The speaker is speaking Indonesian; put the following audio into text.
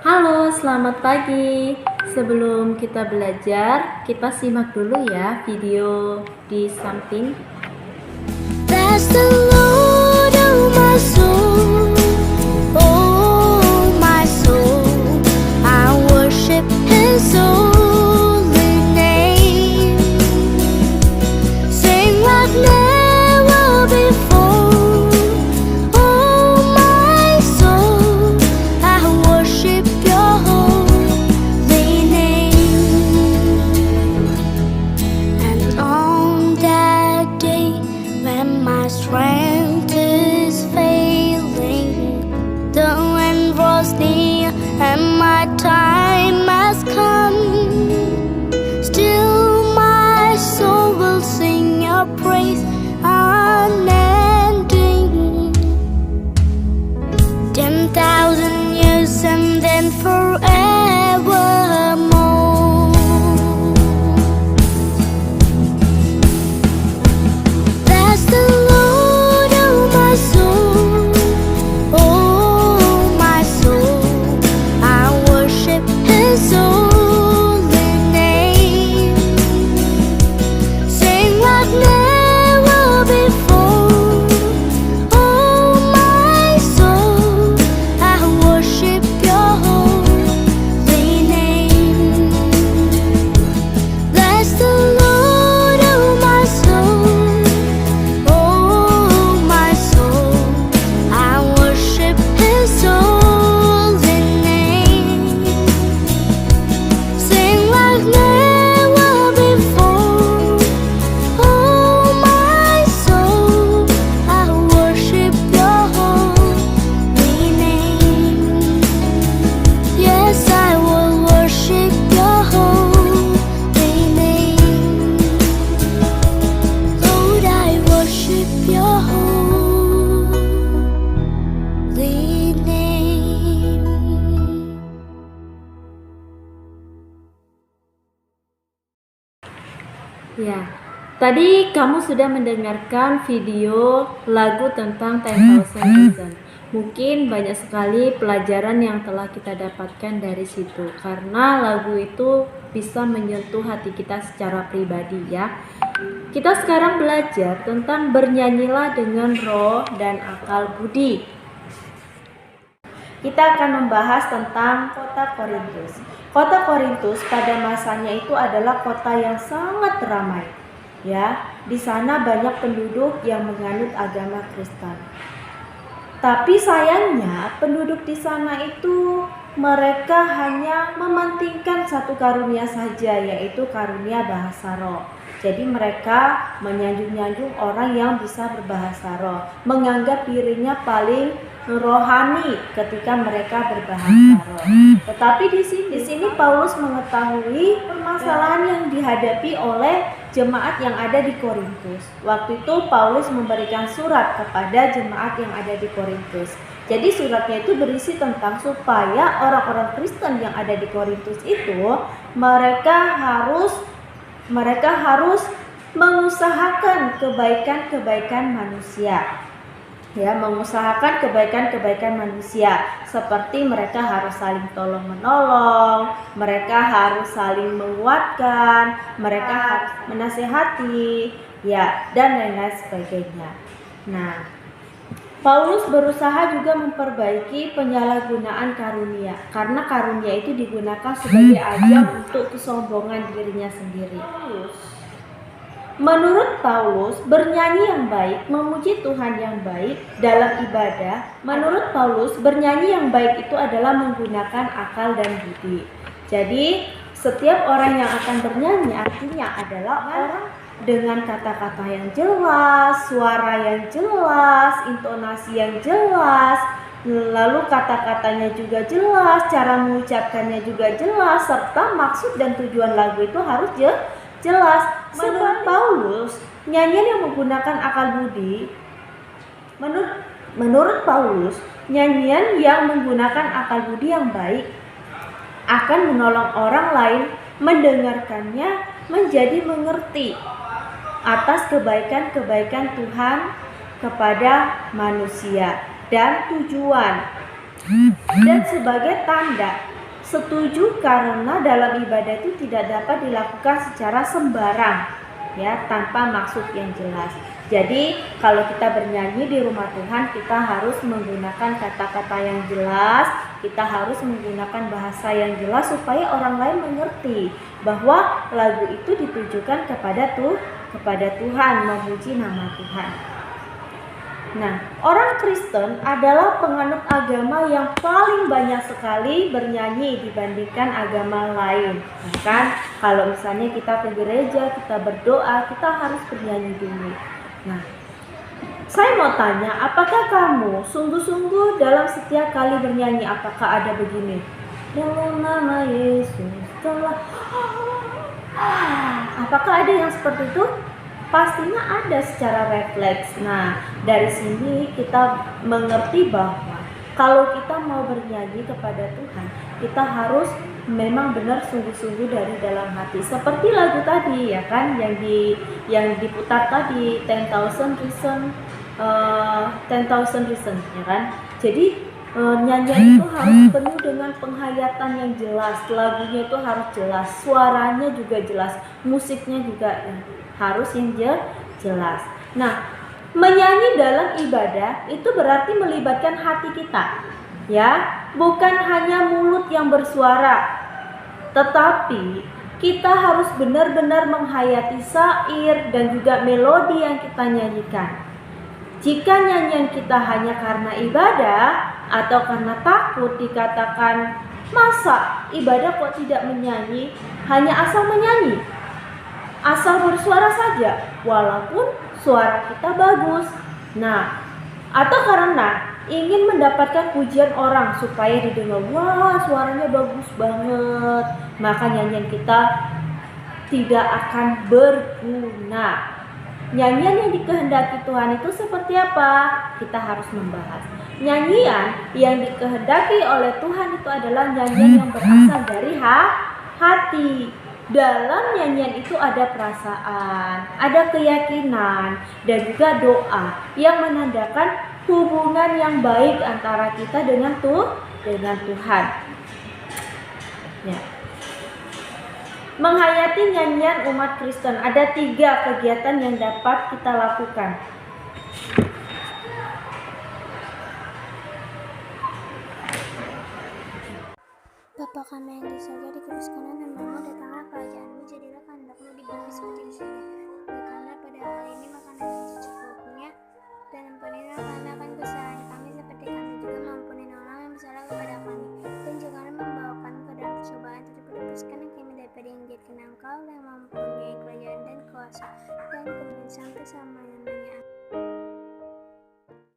Halo, selamat pagi. Sebelum kita belajar, kita simak dulu ya video di samping. Bless the Lord, oh my soul, oh my soul. I worship His holy name. Sing like never before, oh my soul. I worship Your holy name. And on that day when my strength is failing, the end draws near and my time has come. Still my soul will sing Your praise unending. 10,000 years and then forevermore. Bless the Lord, oh my soul, oh my soul. I worship His holy name. Sing like never before, oh my soul. I worship Your holy name. Bless the Lord, oh my soul, oh my soul. I worship His holy name. Sing like never before, oh my soul. I worship Your holy name. Yes, I will worship Your holy name. Lord, I worship Your holy name. Ya, tadi kamu sudah mendengarkan video lagu tentang 10,000 Reasons. Mungkin banyak sekali pelajaran yang telah kita dapatkan dari situ, karena lagu itu bisa menyentuh hati kita secara pribadi ya. Kita sekarang belajar tentang bernyanyilah dengan roh dan akal budi. Kita akan membahas tentang kota Korintus. Kota Korintus pada masanya itu adalah kota yang sangat ramai. Ya, di sana banyak penduduk yang menganut agama Kristen. Tapi sayangnya penduduk di sana itu mereka hanya mementingkan satu karunia saja, yaitu karunia bahasa roh. Jadi mereka menyanjung-nyanjung orang yang bisa berbahasa roh, menganggap dirinya paling rohani ketika mereka berbahasa roh. Tetapi di sini Paulus mengetahui permasalahan yang dihadapi oleh jemaat yang ada di Korintus. Waktu itu Paulus memberikan surat kepada jemaat yang ada di Korintus. Jadi suratnya itu berisi tentang supaya orang-orang Kristen yang ada di Korintus itu mereka harus mengusahakan kebaikan-kebaikan manusia. Ya, mengusahakan kebaikan-kebaikan manusia, seperti mereka harus saling tolong-menolong, mereka harus saling menguatkan, mereka harus menasehati, ya, dan lain-lain sebagainya. Nah, Paulus berusaha juga memperbaiki penyalahgunaan karunia, karena karunia itu digunakan sebagai ajang untuk kesombongan dirinya sendiri. Menurut Paulus, bernyanyi yang baik, memuji Tuhan yang baik dalam ibadah. Menurut Paulus, bernyanyi yang baik itu adalah menggunakan akal dan budi. Jadi, setiap orang yang akan bernyanyi artinya adalah orang dengan kata-kata yang jelas, suara yang jelas, intonasi yang jelas, lalu kata-katanya juga jelas, cara mengucapkannya juga jelas, serta maksud dan tujuan lagu itu harus jelas. Menurut Paulus, nyanyian yang menggunakan akal budi, menurut Paulus, nyanyian yang menggunakan akal budi yang baik akan menolong orang lain mendengarkannya menjadi mengerti atas kebaikan-kebaikan Tuhan kepada manusia dan tujuan. Dan sebagai tanda setuju karena dalam ibadah itu tidak dapat dilakukan secara sembarang, ya, tanpa maksud yang jelas. Jadi kalau kita bernyanyi di rumah Tuhan, kita harus menggunakan kata-kata yang jelas, kita harus menggunakan bahasa yang jelas supaya orang lain mengerti bahwa lagu itu ditujukan kepada Tuhan, memuji nama Tuhan. Nah, orang Kristen adalah penganut agama yang paling banyak sekali bernyanyi dibandingkan agama lain. Bahkan kalau misalnya kita ke gereja, kita berdoa, kita harus bernyanyi dulu. Nah, saya mau tanya, apakah kamu sungguh-sungguh dalam setiap kali bernyanyi, apakah ada begini? Dalam nama Yesus telah. Apakah ada yang seperti itu? Pastinya ada secara refleks. Nah, dari sini kita mengerti bahwa kalau kita mau bernyanyi kepada Tuhan, kita harus memang benar sungguh-sungguh dari dalam hati. Seperti lagu tadi, ya kan, yang diputar tadi, 10,000 reason, ya kan. Jadi nyanyian itu harus penuh dengan penghayatan yang jelas, lagunya itu harus jelas, suaranya juga jelas, musiknya juga harus yang jelas. Nah, menyanyi dalam ibadah itu berarti melibatkan hati kita, ya, bukan hanya mulut yang bersuara, tetapi kita harus benar-benar menghayati syair dan juga melodi yang kita nyanyikan. Jika nyanyian kita hanya karena ibadah atau karena takut dikatakan, masa ibadah kok tidak menyanyi, hanya asal menyanyi, asal bersuara saja, walaupun suara kita bagus. Nah, atau karena ingin mendapatkan pujian orang supaya didengar, wah suaranya bagus banget, maka nyanyian kita tidak akan berguna. Nyanyian yang dikehendaki Tuhan itu seperti apa? Kita harus membahas. Nyanyian yang dikehendaki oleh Tuhan itu adalah nyanyian yang berasal dari hati. Dalam nyanyian itu ada perasaan, ada keyakinan, dan juga doa yang menandakan hubungan yang baik antara kita dengan Tuhan. Ya. Menghayati nyanyian umat Kristen, ada 3 kegiatan yang dapat kita lakukan. Bapa kami yang di surga, dikuduskanlah namamu, datanglah kerajaanmu, jadilah kehendakmu di bumi seperti di surga. Berikanlah pada hari ini makanan yang secukupnya, dan ampunilah karena akan kesalahan kami seperti kami juga mengampuni orang yang bersalah kepada kami. Dan janganlah membawa kami ke dalam percobaan, tetapi lepaskanlah kami daripada yang jahat, karena Engkau yang mempunyai kerajaan dan kuasa dan kemuliaan sampai selamanya.